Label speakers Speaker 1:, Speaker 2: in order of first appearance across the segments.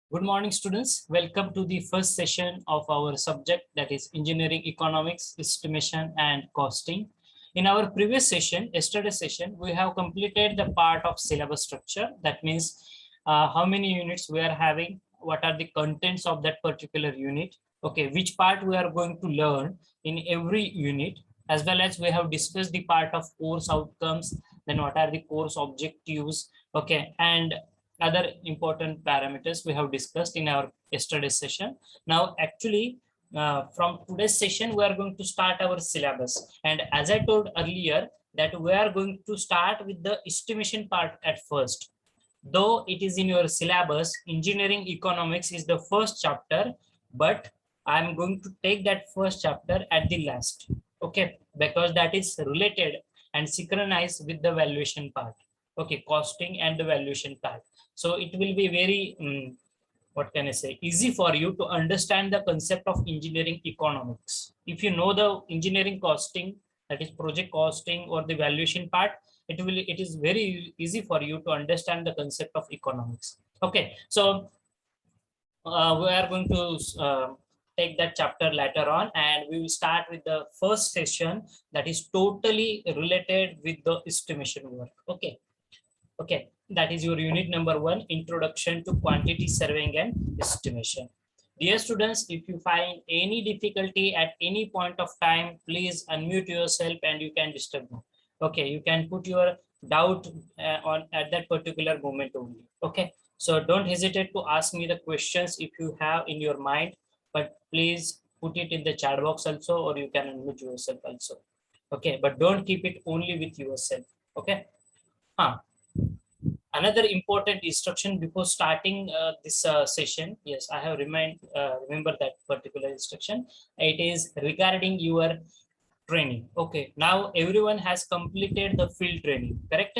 Speaker 1: Good morning, students. Welcome to the first session of our subject, that is engineering economics, estimation and costing. In our previous session, yesterday's session, we have completed the part of syllabus structure. That means how many units we are having, what are the contents of that particular unit, okay, which part we are going to learn in every unit, as well as we have discussed the part of course outcomes, then what are the course objectives, okay, and other important parameters we have discussed in our yesterday's session. Now, actually, from today's session, we are going to start our syllabus. And as I told earlier, that we are going to start with the estimation part at first. Though it is in your syllabus, engineering economics is the first chapter, but I'm going to take that first chapter at the last. Okay, because that is related and synchronized with the valuation part. Okay, costing and the valuation part. So it will be very, what can I say, easy for you to understand the concept of engineering economics. If you know the engineering costing, that is project costing or the valuation part, it is very easy for you to understand the concept of economics. Okay, so we are going to take that chapter later on, and we will start with the first session that is totally related with the estimation work. Okay, that is your unit number 1, Introduction to Quantity Surveying and Estimation. Dear students, if you find any difficulty at any point of time, please unmute yourself and you can disturb me. Okay, you can put your doubt on at that particular moment only. Okay, so don't hesitate to ask me the questions if you have in your mind, but please put it in the chat box also, or you can unmute yourself also. Okay, but don't keep it only with yourself. Okay. Another important instruction before starting this session, yes, I have remember that particular instruction. It is regarding your training. Okay, now everyone has completed the field training, correct?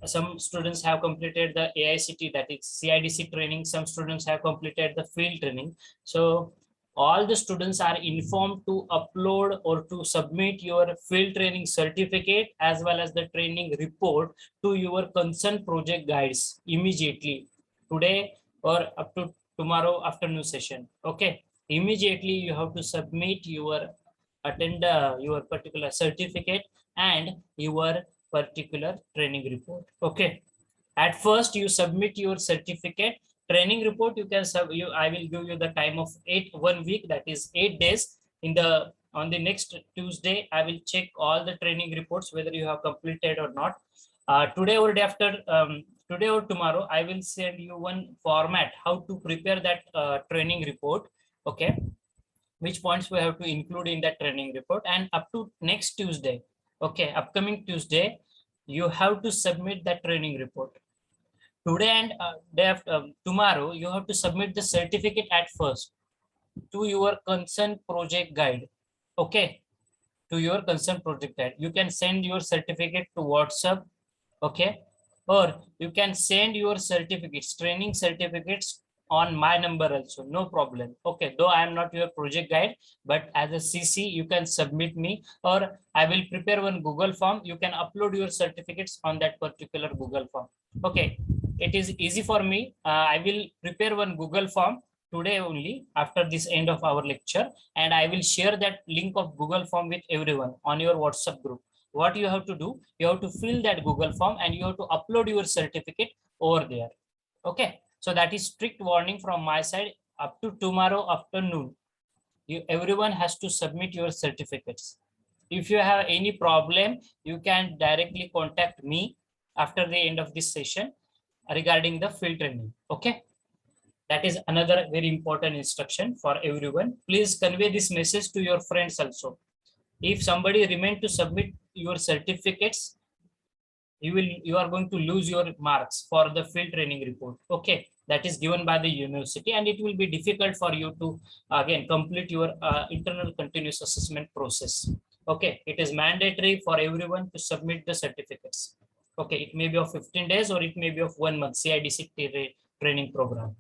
Speaker 1: Some students have completed the AICT, that is CIDC training. Some students have completed the field training. So all the students are informed to upload or to submit your field training certificate as well as the training report to your concerned project guides immediately, today or up to tomorrow afternoon session. Okay, immediately you have to submit your your particular certificate and your particular training report. Okay, at first you submit your certificate. Training report you can I will give you the time of 1 week, that is 8 days. On the next Tuesday I will check all the training reports whether you have completed or not. Today or day after, today or tomorrow, I will send you one format how to prepare that training report. Okay, which points we have to include in that training report, and up to next Tuesday, okay, upcoming Tuesday, you have to submit that training report. Today and day after, tomorrow, you have to submit the certificate at first to your concerned project guide. Okay, to your concerned project guide. You can send your certificate to WhatsApp. Okay, or you can send your certificates, training certificates, on my number also, no problem. Okay, though I am not your project guide, but as a CC you can submit me, or I will prepare one Google form. You can upload your certificates on that particular Google form. Okay, it is easy for me. I will prepare one Google form today only after this end of our lecture, and I will share that link of Google form with everyone on your WhatsApp group. What you have to do, you have to fill that Google form and you have to upload your certificate over there. Okay, so that is strict warning from my side. Up to tomorrow afternoon, everyone has to submit your certificates. If you have any problem, you can directly contact me after the end of this session regarding the field training. Okay, that is another very important instruction for everyone. Please convey this message to your friends also. If somebody remain to submit your certificates, you are going to lose your marks for the field training report. Okay, that is given by the university, and it will be difficult for you to again complete your internal continuous assessment process. Okay, it is mandatory for everyone to submit the certificates. Okay, it may be of 15 days or it may be of 1 month CIDC training program.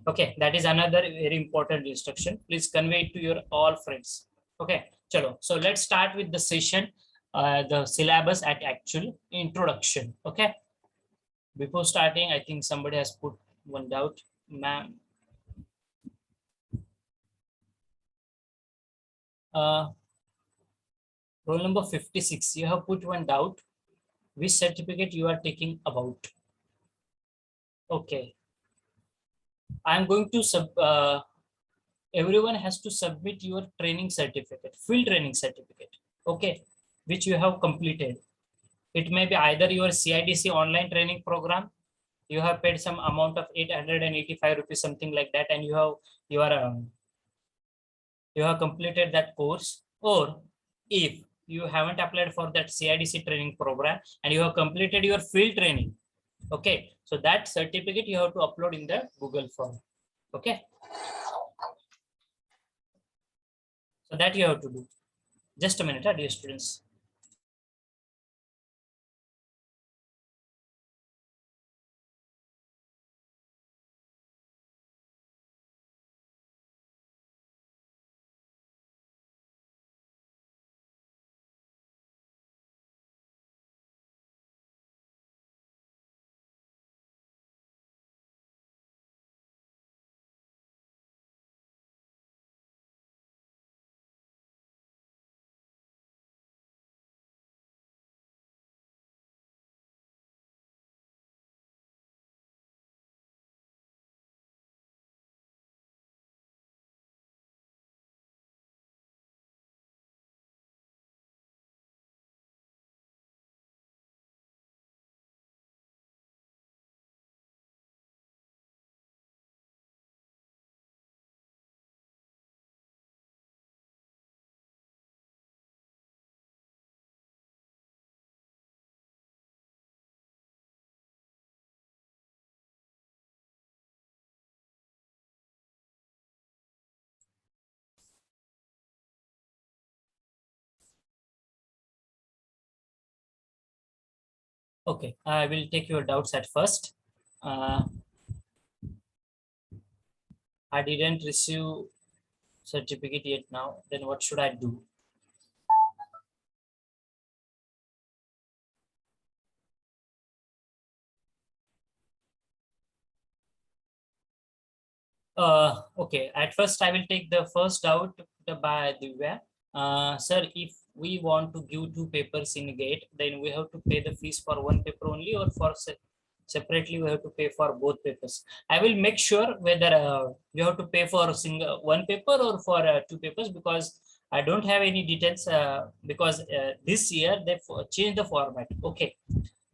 Speaker 1: Okay, that is another very important instruction. Please convey it to your all friends. Okay, chalo, so let's start with the session, the syllabus at actual introduction. Okay, before starting, I think somebody has put one doubt, ma'am. Roll number 56, you have put one doubt. Which certificate you are taking about? Okay. I'm going to everyone has to submit your training certificate, field training certificate, okay, which you have completed. It may be either your CIDC online training program, you have paid some amount of 885 rupees, something like that, and you have completed that course, or if you haven't applied for that CIDC training program and you have completed your field training, okay, so that certificate you have to upload in the Google form, okay. So that you have to do. Just a minute, dear students. Okay, I will take your doubts at first. I didn't receive certificate yet now. Then what should I do? Okay, at first I will take the first doubt by Divya. Sir, if we want to give two papers in GATE, then we have to pay the fees for one paper only, or for separately we have to pay for both papers. I will make sure whether you have to pay for single one paper or for two papers, because I don't have any details, because this year they changed the format. Okay,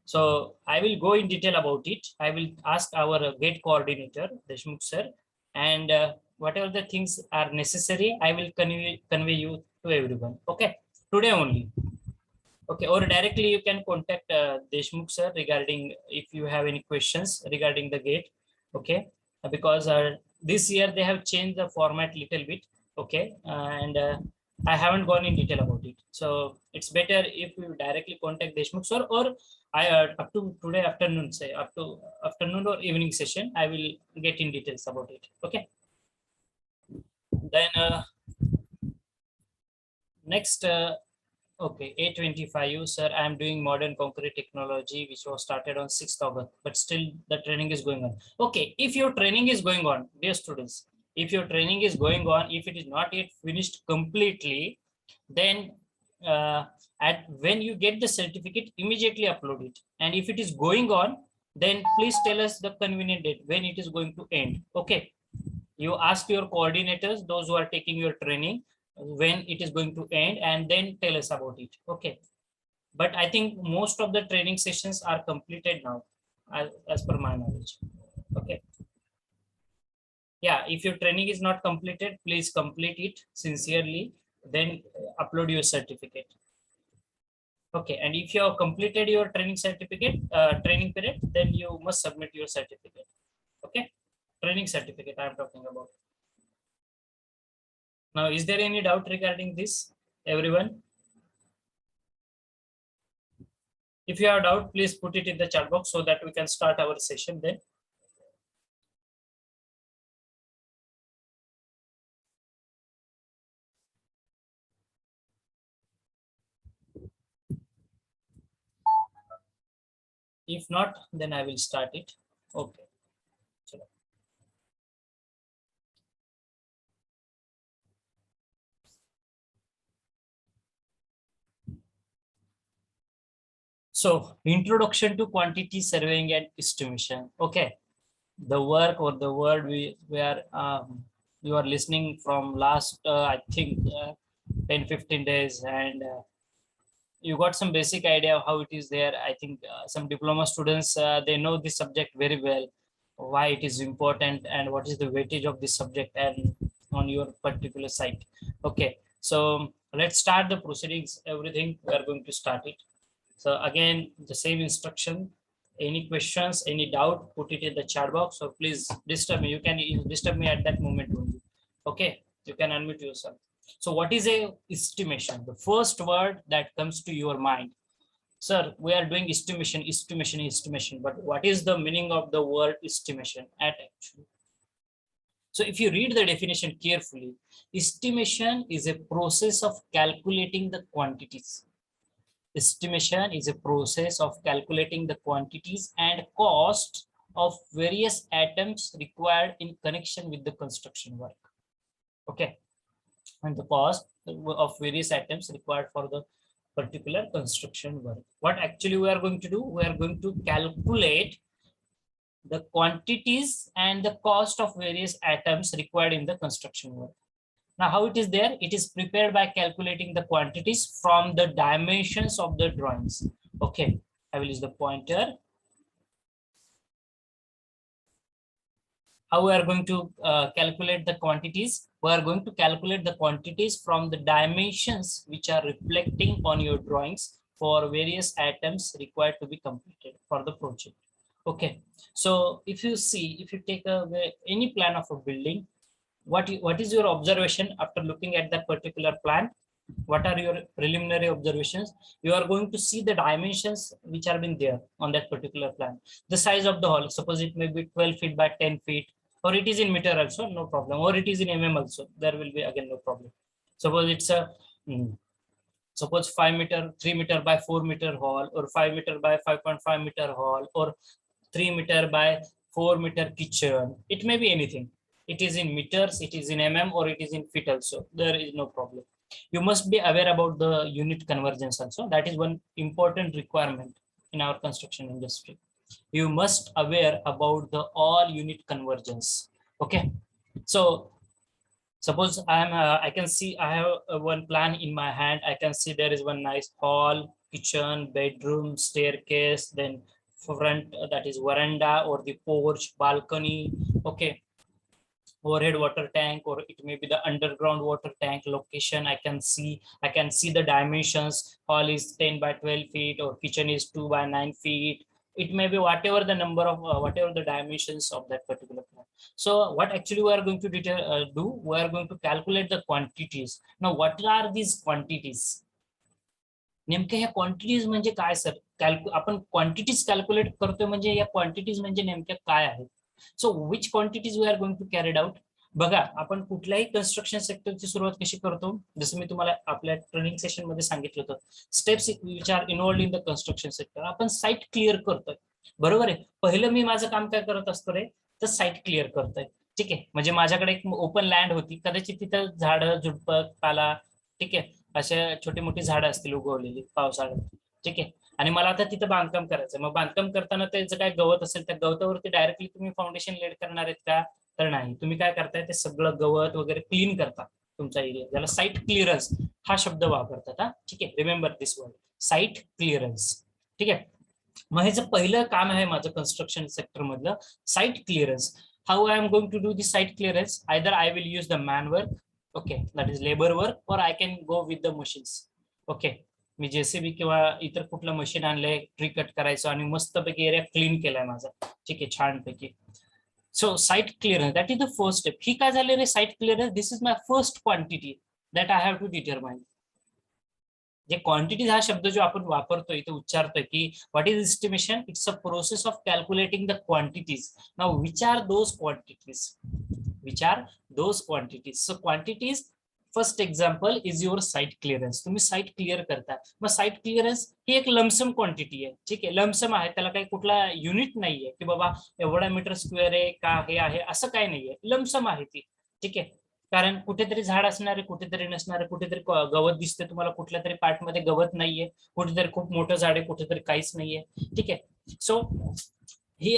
Speaker 1: so I will go in detail about it. I will ask our GATE coordinator, Deshmukh sir, and whatever the things are necessary, I will convey you to everyone. Okay, today only. Okay, or directly you can contact Deshmukh sir regarding if you have any questions regarding the GATE. Okay, because this year they have changed the format little bit. Okay, and I haven't gone in detail about it, so it's better if you directly contact Deshmukh sir, or I up to today afternoon, say up to afternoon or evening session, I will get in details about it. Okay, then next. Okay, 825, sir, I am doing modern concrete technology, which was started on 6th August, but still the training is going on. Okay, if your training is going on, dear students, if your training is going on, if it is not yet finished completely, then when you get the certificate, immediately upload it. And if it is going on, then please tell us the convenient date when it is going to end. Okay, you ask your coordinators, those who are taking your training, when it is going to end, and then tell us about it. Okay, but I think most of the training sessions are completed now, as per my knowledge. Okay, yeah, if your training is not completed, please complete it sincerely, then upload your certificate. Okay, and if you have completed your training certificate, training period, then you must submit your certificate. Okay, training certificate I am talking about. Now, is there any doubt regarding this, everyone? If you have doubt, please put it in the chat box so that we can start our session then. If not, then I will start it. Okay. So introduction to quantity surveying and estimation. Okay, the work or the word we are you are listening from last I think 10-15 days, and you got some basic idea of how it is there. I think some diploma students they know this subject very well, why it is important and what is the weightage of this subject and on your particular site. Okay, so let's start the proceedings. Everything we are going to start it. So again, the same instruction. Any questions, any doubt, put it in the chat box, or please disturb me. You can disturb me at that moment only. Okay, you can unmute yourself. So what is a estimation? The first word that comes to your mind. Sir, we are doing estimation, estimation, estimation. But what is the meaning of the word estimation at actually? So if you read the definition carefully, estimation is a process of calculating the quantities. Estimation is a process of calculating the quantities and cost of various items required in connection with the construction work. Okay, and the cost of various items required for the particular construction work. What actually we are going to do? We are going to calculate the quantities and the cost of various items required in the construction work. Now, how it is there? It is prepared by calculating the quantities from the dimensions of the drawings. Okay, I will use the pointer. How we are going to calculate the quantities? We are going to calculate the quantities from the dimensions which are reflecting on your drawings for various items required to be completed for the project. Okay, so if you see, if you take any plan of a building, what is your observation after looking at that particular plan? What are your preliminary observations? You are going to see the dimensions which are been there on that particular plan. The size of the hall, suppose it may be 12 feet by 10 feet, or it is in meter also, no problem, or it is in mm also, there will be again no problem. Suppose it's a suppose 5 meter 3 meter by 4 meter hall, or 5 meter by 5.5 meter hall, or 3 meter by 4 meter kitchen. It may be anything. It is in meters, it is in mm, or it is in feet also, there is no problem. You must be aware about the unit convergence also. That is one important requirement in our construction industry. You must aware about the all unit convergence. Okay, so suppose I can see I have one plan in my hand. I can see there is one nice hall, kitchen, bedroom, staircase, then front, that is veranda or the porch, balcony. Okay, overhead water tank, or it may be the underground water tank location. I can see the dimensions. Hall is 10 by 12 feet, or kitchen is 2 by 9 feet. It may be whatever the number of whatever the dimensions of that particular plan. So what actually we are going to do, we are going to calculate the quantities. Now what are these quantities? नेमके ह्या quantities म्हणजे काय sir? आपण quantities calculate करतोय, म्हणजे या quantities म्हणजे नेमक्या काय आहेत? So which quantities we are going to carried out? बघा, आपण कुठल्याही कन्स्ट्रक्शन सेक्टरची सुरुवात कशी करतो? जसं मी तुम्हाला आपल्या ट्रेनिंग सेशन मध्ये सांगितलं होतं, steps which are involved in the construction sector. आपण साईट क्लिअर करतोय, बरोबर आहे. पहिलं मी माझं काम काय करत असतो रे, तर साईट क्लिअर करतोय. ठीक आहे, म्हणजे माझ्याकडे एक ओपन लँड होती, कदाचित तिथं झाडं झुडपं पाला, ठीक आहे, अशा छोटी मोठी झाडं असतील उगवलेली पावसाळ्यात. ठीक आहे, आणि मला आता तिथं बांधकाम करायचं. मग बांधकाम करताना त्याचं काय गवत असेल, त्या गवतावरती डायरेक्टली तुम्ही फाउंडेशन लेड करणार आहेत का? तर नाही. तुम्ही काय करताय, ते सगळं गवत वगैरे क्लीन करता तुमचा एरिया, ज्याला साईट क्लिअरन्स हा शब्द वापरतात. हा, ठीक आहे, remember this word, site clearance. ठीक आहे, मग ह्याचं पहिलं काम आहे माझं कन्स्ट्रक्शन सेक्टर मधलं, site clearance. How I am going to do the site clearance? Either I will use the man work, okay, that is labour work, or I can go with the machines. Okay, मी JCB किंवा इतर कुठलं machine आणलंय tree cut करायचं आणि मस्तपैकी area clean केलाय माझा. ठीक आहे, छानपैकी. So site clearance, that is the first step. ही काय झाले रे, site clearance, this is my first quantity that I have to determine. जे क्वांटिटीज हा शब्द जो आपण वापरतोय इथे उच्चारतोय की what is estimation, it's a process of calculating the quantities. Now which are those quantities? Which are those quantities? So quantities, first example is your site clearance. तुम्ही साईट क्लिअर करता, मग साईट क्लिअरन्स ही एक lump sum quantity आहे. ठीक आहे, lump sum आहे, त्याला काही कुठला युनिट नाहीये की बाबा एवढा मीटर स्क्वेअर आहे का हे आहे, असं काही नाहीये, लमसम आहे ती. ठीक आहे, कारण कुठेतरी झाड असणारे, कुठेतरी नसणारे, कुठेतरी गवत दिसते तुम्हाला, कुठल्या तरी पार्ट मध्ये गवत नाहीये, कुठेतरी खूप मोठं झाड आहे, कुठेतरी काहीच नाहीये. ठीक आहे. सो ही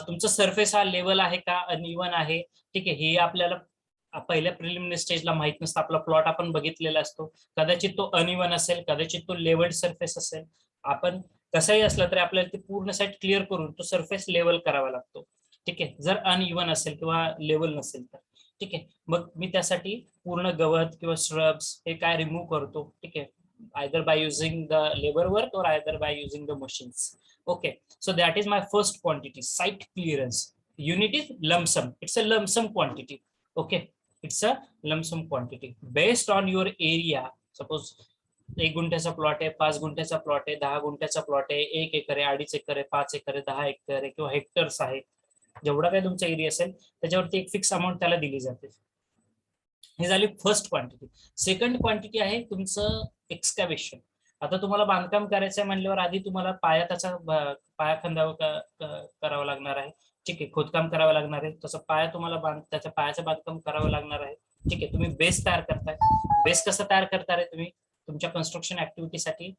Speaker 1: तुमचं सरफेस हा लेवल आहे का अनइवन आहे, ठीक आहे, हे आपल्याला पहिल्या प्रिलिमिनरी स्टेजला माहित नसतं. आपला प्लॉट आपण बघितलेला असतो, कदाचित तो अनइवन असेल, कदाचित तो लेवल्ड सरफेस असेल. आपण कसंही असलं तरी आपल्याला ते पूर्ण साईड क्लिअर करून तो सरफेस लेवल करावा लागतो. ठीक आहे, जर अनइवन असेल किंवा लेवल नसेल तर. ठीक आहे, मग मी त्यासाठी पूर्ण गवत किंवा श्रब्स हे काय रिमूव्ह करतो. ठीक आहे, either by using the labor work or either by using the machines. Okay, so that is my first quantity, site clearance. Unit is lump sum, it's a lump sum quantity. Okay, it's a lump sum quantity based on your area. Suppose 1 गुंठ्याचा plot आहे, 5 गुंठ्याचा plot आहे, 10 गुंठ्याचा plot आहे, 1 एकर आहे, 2.5 एकर आहे, 5 एकर आहे, 10 एकर आहे किंवा hectares आहे, जेवढा काही तुमचा एरिया असेल त्याच्यावरती एक फिक्स अमाऊंट त्याला दिली जाते. ही झाली फर्स्ट क्वांटिटी. सेकंड क्वांटिटी आहे तुमचं एक्सकॅव्हेशन. आता तुम्हाला बांधकाम करायचं म्हणल्यावर आधी तुम्हाला पाया त्याचा पाया खंदावा करावा लागणार आहे. ठीक आहे, खोदकाम करावं लागणार आहे, तसं पाया तुम्हाला त्याच्या पायाचं बांधकाम करावं लागणार आहे. ठीक आहे, तुम्ही बेस तयार करताय. बेस कसं तयार करताय तुम्ही तुमच्या कन्स्ट्रक्शन ऍक्टिव्हिटीसाठी?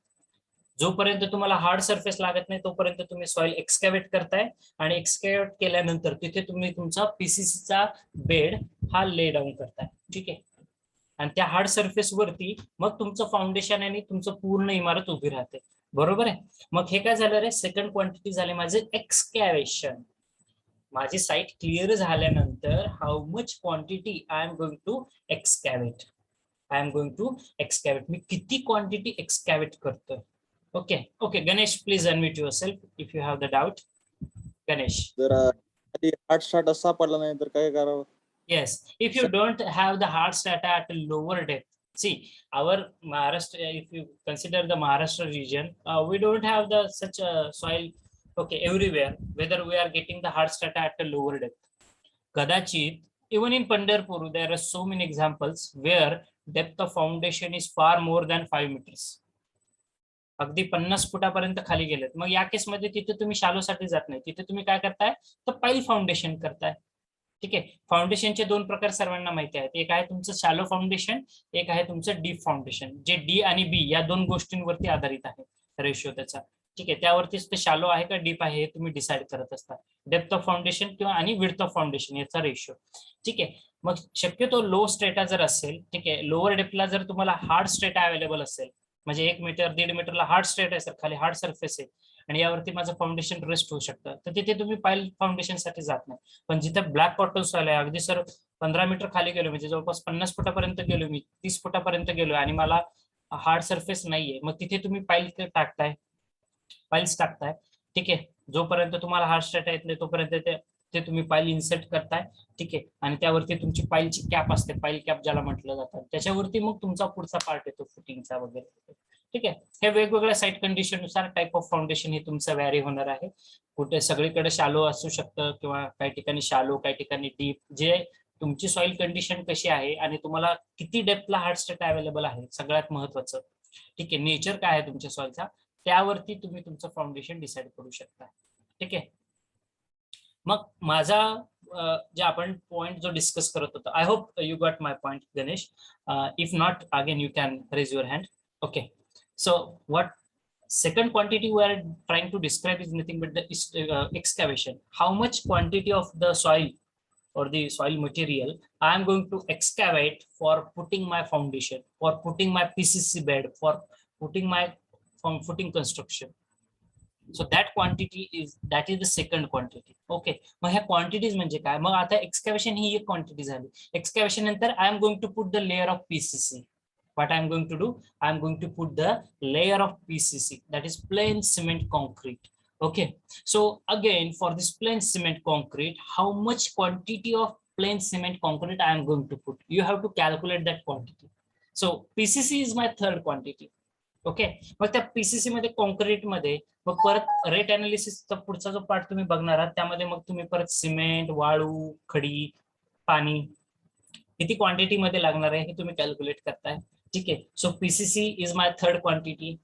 Speaker 1: जोपर्यंत तुम्हाला हार्ड सरफेस लागत नाही तोपर्यंत तुम्ही सॉइल एक्सकॅव्हेट करताय, आणि एक्सकॅव्हेट केल्यानंतर तिथे तुम्ही तुमचा पीसीसीचा बेड हा ले डाऊन करताय. ठीक आहे, आणि त्या हार्ड सरफेस वरती मग तुमचं फाउंडेशन आणि तुमचं पूर्ण इमारत उभी राहते. बरोबर आहे. मग हे काय झालं रे, सेकंड क्वांटिटी झाले माझे एक्सकॅव्हेशन. माझी साईट क्लिअर झाल्यानंतर how much quantity I am going to excavate. मी किती क्वांटिटी एक्सकॅव्हेट करतोय. Okay, okay, Ganesh, please unmute yourself if you have the doubt. Ganesh.
Speaker 2: जर आधी हार्ड स्टार्ट सापडला नाही तर काय करावं?
Speaker 1: Yes, if you don't have the hard strata at a lower depth. See, our Maharashtra, if you consider the Maharashtra region, we don't have the such a soil, okay, everywhere, whether we are getting the hard strata at a lower depth. Kadachit, even in Pandharpur, there are so many examples where depth of foundation is far more than 5 meters. अगदी 50 फुटापर्यंत खाली गेलेत. मग या केसमध्ये तिथे तुम्ही शालोसाठी जात नाही, तिथे तुम्ही काय करताय तर पाईल फाउंडेशन करताय. ठीक आहे, फाउंडेशनचे 2 प्रकार सर्वांना माहिती आहेत. एक आहे तुमचं शॅलो फाउंडेशन, एक आहे तुमचं डीप फाउंडेशन, जे डी आणि बी या 2 गोष्टींवरती आधारित आहे रेशो त्याचा. ठीक आहे, त्यावरतीच ते शॅलो आहे का डीप आहे हे तुम्ही डिसाईड करत असता. डेप्थ ऑफ फाउंडेशन किंवा आणि विड्थ ऑफ फाउंडेशन याचा रेशो. ठीक आहे, मग शक्यतो लो स्ट्रेटा जर असेल, ठीक आहे, लोअर डेप्थला जर तुम्हाला हार्ड स्ट्रेटा अवेलेबल असेल, म्हणजे 1 मीटर 1.5 मीटरला हार्ड स्ट्रेट आहे सर, खाली हार्ड सरफेस आहे आणि यावरती माझं फाउंडेशन रेस्ट होऊ शकतं, तर तिथे तुम्ही पाईल फाउंडेशन साठी जात नाही. पण जिथे ब्लॅक कॉटन सॉइल आहे, अगदी सर 15 मीटर खाली गेलो, म्हणजे जवळपास 50 फुटापर्यंत गेलो मी, 30 फुटापर्यंत गेलो आणि मला हार्ड सरफेस नाहीये, मग तिथे तुम्ही पाईल्स टाकताय. ठीक आहे, जोपर्यंत तुम्हाला हार्ड स्ट्रेट येत नाही तोपर्यंत ते तुम्ही पाईल इन्सर्ट करताय. ठीक आहे, आणि त्यावरती तुमची पाईलची कॅप असते, पाईल कॅप ज्याला म्हटलं जातं, त्याच्यावरती मग तुमचा पुढचा पार्ट येतो फुटिंगचा वगैरे. ठीक आहे, हे वेगवेगळ्या साईट कंडिशननुसार टाइप ऑफ फाउंडेशन हे तुमचं व्हॅरी होणार आहे. कुठे सगळीकडे शालो असू शकतं किंवा काही ठिकाणी शालो, काही ठिकाणी डीप, जे तुमची सॉइल कंडिशन कशी आहे आणि तुम्हाला किती डेप्थला हार्ड स्ट्रेट अवेलेबल आहे सगळ्यात महत्वाचं. ठीक आहे, नेचर काय आहे तुमच्या सॉइलचा त्यावरती तुम्ही तुमचं फाउंडेशन डिसाईड करू शकता. ठीक आहे, मग माझा जे आपण पॉइंट जो डिस्कस करत होतो, I hope you got my point Ganesh. If not again you can raise your hand. Okay, so what second quantity we are trying to describe is nothing but the excavation. How much quantity of the soil or the soil material I am going to excavate for putting my foundation, for putting my PCC bed, for putting my footing construction. So that quantity is the second quantity. Okay, मग ह्या quantities म्हणजे काय? मग आता excavation ही एक quantity झाली. Excavation नंतर I am going to put the layer of PCC. What I am going to do? I am going to put the layer of PCC, that is plain cement concrete. Okay, so again for this plain cement concrete, how much quantity of plain cement concrete I am going to put? You have to calculate that quantity. So PCC is my third quantity. Okay, मग त्या PCC मध्ये concrete मध्ये मग परत rate अनालिसिसचा पुढचा जो part तुम्ही बघणार आहात त्यामध्ये मग तुम्ही परत सिमेंट, वाळू, खडी, पाणी किती क्वांटिटी मध्ये लागणार आहे हे तुम्ही कॅल्क्युलेट करताय. ठीक आहे, so PCC is my third quantity.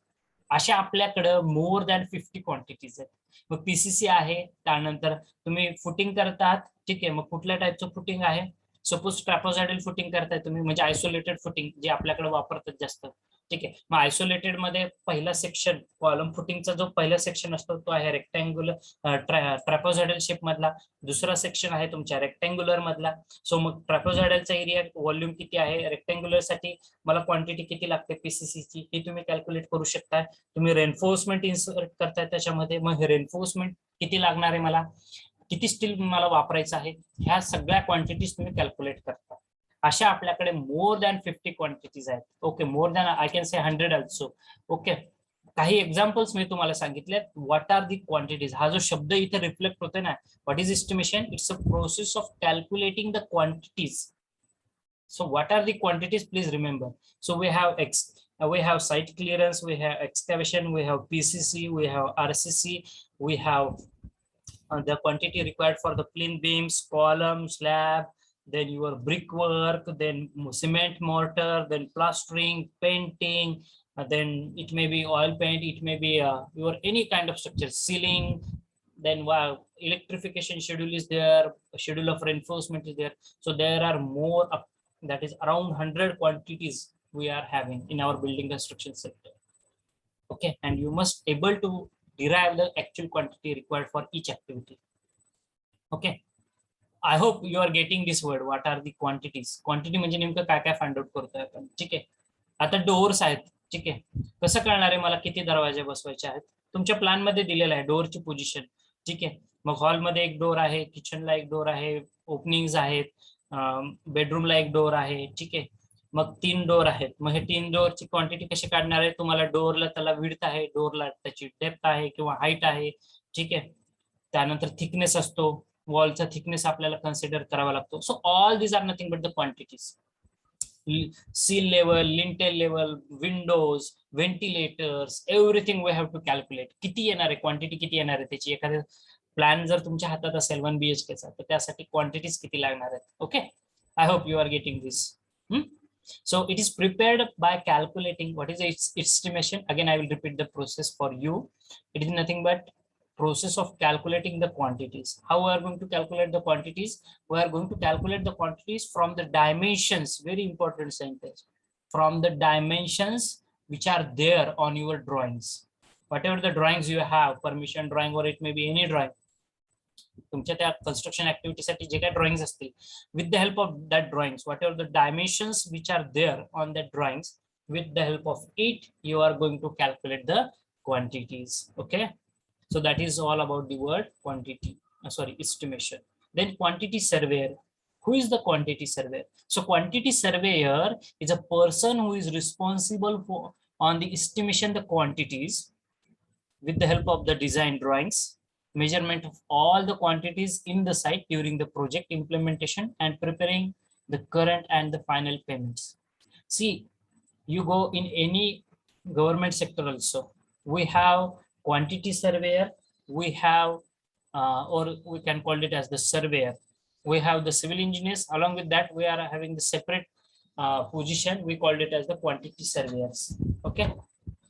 Speaker 1: अशा आपल्याकडं मोर दॅन 50 क्वांटिटीज आहेत. मग पीसीसी आहे, त्यानंतर तुम्ही फुटिंग करतात. ठीक आहे, मग कुठल्या टाईपचं फुटिंग आहे सपोज ट्रॅपोझायडल फुटिंग करताय तुम्ही, म्हणजे आयसोलेटेड फुटिंग जे आपल्याकडे वापरतात जास्त. ठीक आहे, मग आयसोलेटेड मध्ये पहिला सेक्शन कॉलम फुटिंगचा जो पहिला सेक्शन असतो तो आहे रेक्टँग्युलर ट्रॅपोझायडल शेप मधला. दुसरा सेक्शन आहे तुमच्या रेक्टँग्युलर मधला. सो मग ट्रॅपोझायडलचा एरिया व्हॉल्यूम किती आहे, रेक्टँग्युलर साठी मला क्वांटिटी किती लागते पीसीसी ची हे तुम्ही कॅल्क्युलेट करू शकता. तुम्ही रेन्फोर्समेंट इन्सर्ट करताय त्याच्यामध्ये, मग हे रेन्फोर्समेंट किती लागणार आहे मला, किती स्टील मला वापरायचं आहे, ह्या सगळ्या क्वांटिटीज तुम्ही कॅल्क्युलेट करता. अशा आपल्याकडे मोर दॅन 50 क्वांटिटीज आहेत. Okay, more than I can say 100 also. Okay, काही एक्झाम्पल्स मी तुम्हाला सांगितले. व्हॉट आर दी क्वांटिटीज, हा जो शब्द इथे रिफ्लेक्ट होतोय ना, what is estimation, it's a process of calculating the quantities. So what are the quantities? Please remember. So we have site clearance, we have excavation, we have PCC, we have RCC, we have the quantity required for the plain beams, column, slab, then your brickwork, then cement mortar, then plastering, painting, then it may be oil paint, it may be your any kind of structure, ceiling, then electrification schedule is there, schedule of reinforcement is there. So there are more that is around 100 quantities we are having in our building construction sector. Okay, and you must able to derive the actual quantity required for each activity. Okay, I hope you are getting this word, what are the quantities. Quantity म्हणजे नेमकं काय काय find out करतोय आपण. ठीक आहे, आता doors आहेत. ठीक आहे, कसं कळणार आहे मला किती दरवाजे बसवायचे आहेत, तुमच्या प्लॅन मध्ये दिलेलं आहे डोअरची पोझिशन. ठीक आहे, मग हॉलमध्ये एक डोअर आहे, किचनला एक डोअर आहे, ओपनिंग्स आहेत, बेडरूमला एक डोअर आहे. ठीक आहे, मग 3 डोअर आहेत. मग हे 3 डोअरची क्वांटिटी कशी काढणार आहे, तुम्हाला डोअरला त्याला विड्थ आहे, डोअरला त्याची डेप्थ आहे किंवा हाईट आहे. ठीक आहे, त्यानंतर थिकनेस असतो, वॉलचा थिकनेस आपल्याला कन्सिडर करावा लागतो. So all these are nothing but the quantities. Sill level, lintel level, windows, ventilators, everything we have to calculate. किती येणार आहे, क्वांटिटी किती येणार आहे त्याची. एखाद्या प्लॅन जर तुमच्या हातात असेल 1 BHK चा, तर त्यासाठी क्वांटिटीज किती लागणार आहेत. Okay, I hope you are getting this. So it is prepared by calculating what is its estimation. Again, I will repeat the process for you. It is nothing but process of calculating the quantities. How we are going to calculate the quantities? We are going to calculate the quantities from the dimensions. Very important sentence. From the dimensions which are there on your drawings. Whatever the drawings you have, permission drawing or it may be any drawing. तुमच्या त्या construction ऍक्टिव्हिटीसाठी जे काही drawings असतील, with the help of that drawings, whatever the dimensions which are there on that drawings, with the help of it you are going to calculate the quantities. Okay, so that is all about the word quantity, estimation. Then quantity surveyor. Who is the quantity surveyor? So quantity surveyor is a person who is responsible for on the estimation the quantities with the help of the design drawings, measurement of all the quantities in the site during the project implementation, and preparing the current and the final payments. See, you go in any government sector also, we have quantity surveyor, we have or we can call it as the surveyor, we have the civil engineers. Along with that, we are having the separate position, we called it as the quantity surveyors. Okay,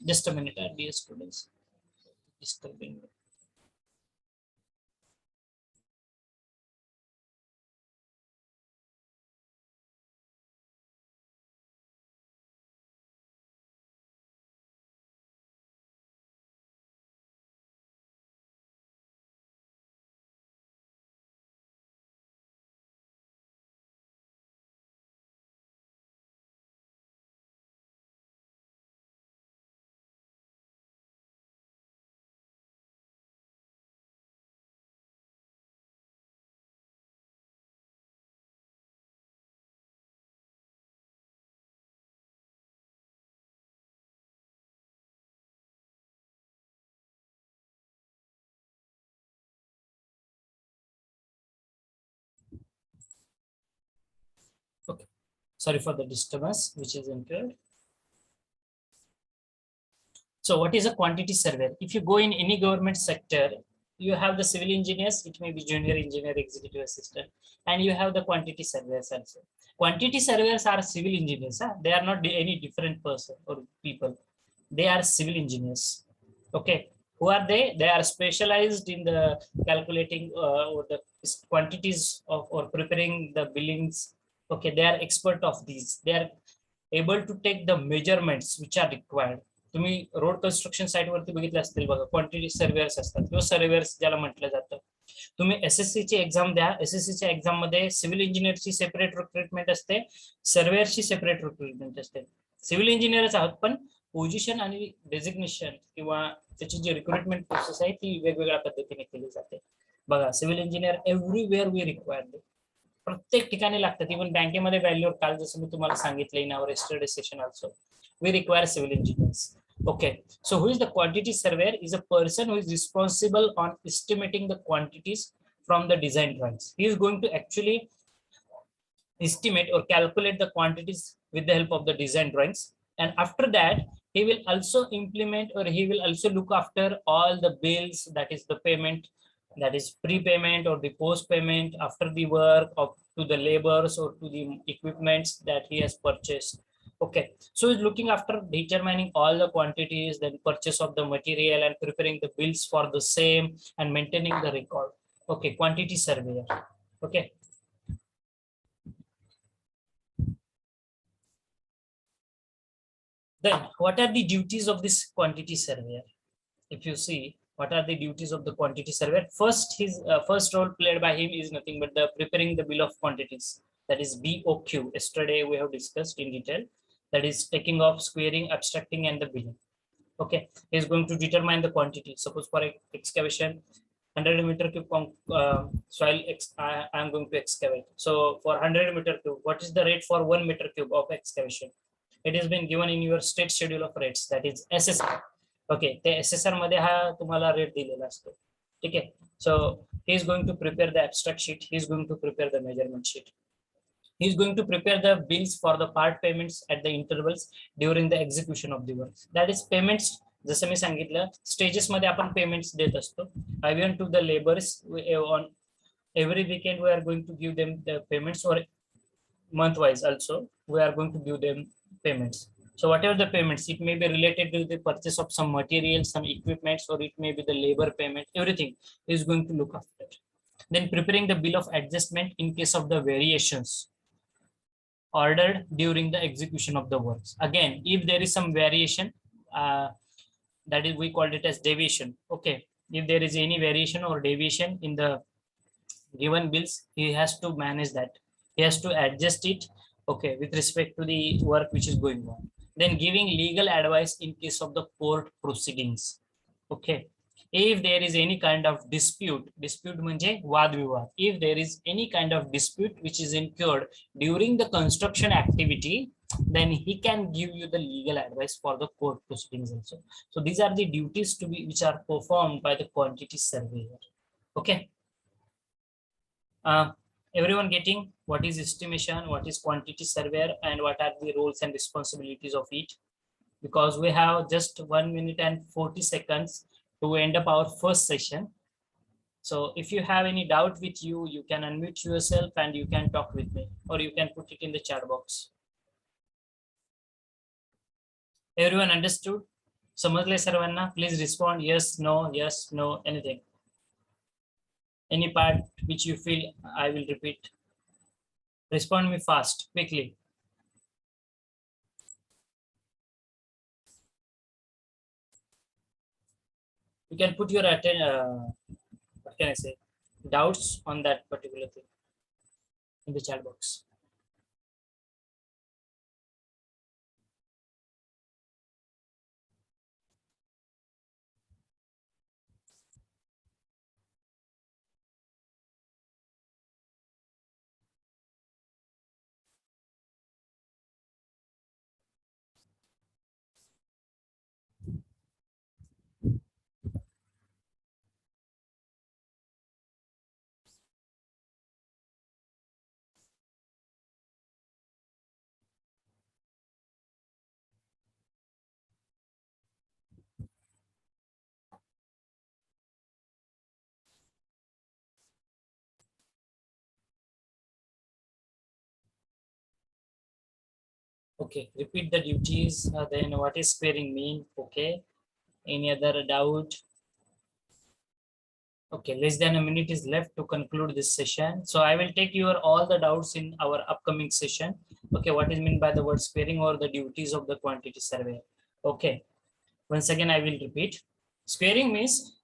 Speaker 1: just a minute, dear students, disturbing me. Okay, sorry for the disturbance which is incurred. So what is a quantity surveyor? If you go in any government sector, you have the civil engineers, it may be junior engineer, executive assistant, and you have the quantity surveyors also. Quantity surveyors are civil engineers. They are not any different person or people. They are civil engineers. Okay, who are they? They are specialized in the calculating or the quantities of or preparing the billings Okay, they are expert of these. They are able to take the measurements which are required. तुम्ही road construction site वरती बघितले असतील बघा, quantity सर्वेअर्स असतात किंवा सर्वेअर्स ज्याला म्हटलं जातं. तुम्ही एसएससी ची एक्झाम द्या, एसएससी च्या एक्झाम मध्ये सिव्हिल इंजिनियरची सेपरेट रिक्रुटमेंट असते, सर्वेअरची सेपरेट रिक्रुटमेंट असते. सिव्हिल इंजिनियरच आहोत पण पोझिशन आणि डेझिग्नेशन किंवा त्याची जी रिक्रुटमेंट प्रोसेस आहे ती वेगवेगळ्या पद्धतीने केली जाते. बघा, civil engineer everywhere we required, प्रत्येक ठिकाणी लागतात. इव्हन बँकेमध्ये व्हॅल्यूअर, काल जसं मी तुम्हाला सांगितलं in our yesterday session also we require civil engineers. Okay, so who is the quantity surveyor? Is a person who is responsible on estimating the quantities from the design drawings. He is going to actually estimate or calculate the quantities with the help of the design drawings, and after that he will also implement, or he will also look after all the bills, that is the payment, that is prepayment or the post payment after the work, of to the laborers or to the equipments that he has purchased. Okay, so he's looking after determining all the quantities, then purchase of the material and preparing the bills for the same and maintaining the record. Okay, quantity surveyor. Okay, then what are the duties of this quantity surveyor? If you see, what are the duties of the quantity surveyor? First, his first role played by him is nothing but the preparing the bill of quantities, that is BOQ. Yesterday we have discussed in detail, that is taking off, squaring, abstracting, and the billing. Okay, he is going to determine the quantity. Suppose for excavation, 100 meter cube soil I am going to excavate. So for 100 meter cube, what is the rate for 1 meter cube of excavation? It has been given in your state schedule of rates, that is SSR. Okay, the SSR मध्ये हा तुम्हाला rate दिलेला असतो. ठीक आहे. So he is going to prepare the abstract sheet, he is going to prepare the measurement sheet, he is going to prepare the bills for the part payments at the intervals during the execution of the work. That is payments, जसं मी सांगितलं stages मध्ये आपण payments देत असतो. Even to the laborers, on every weekend we are going to give them the payments, or month wise also we are going to give them payments. So whatever the payments, it may be related to the purchase of some materials, some equipments, or it may be the labor payment, everything is going to look after. Then preparing the bill of adjustment in case of the variations ordered during the execution of the works. Again, if there is some variation, that is, we called it as deviation. Okay, if there is any variation or deviation in the given bills, he has to manage that, he has to adjust it, okay, with respect to the work which is going on. Then giving legal advice in case of the court proceedings. Okay, if there is any kind of dispute म्हणजे वादविवाद, if there is any kind of dispute which is incurred during the construction activity, then he can give you the legal advice for the court proceedings also. So these are the duties to be which are performed by the quantity surveyor. Okay, everyone getting what is estimation, what is quantity surveyor, and what are the roles and responsibilities of it? Because we have just 1 minute and 40 seconds to end up our first session. So if you have any doubt with you, you can unmute yourself and you can talk with me, or you can put it in the chat box. Everyone understood? समजले सर्वांना? Please respond yes, no, anything. Any part which you feel I will repeat. Respond me fast, quickly. You can put your what can I say, doubts on that particular thing in the chat box. Okay, repeat the duties, then what is squaring mean? Okay, any other doubt? Okay, less than a minute is left to conclude this session. So I will take your all the doubts in our upcoming session. Okay, what is meant by the word squaring or the duties of the quantity survey? Okay, once again I will repeat. Squaring means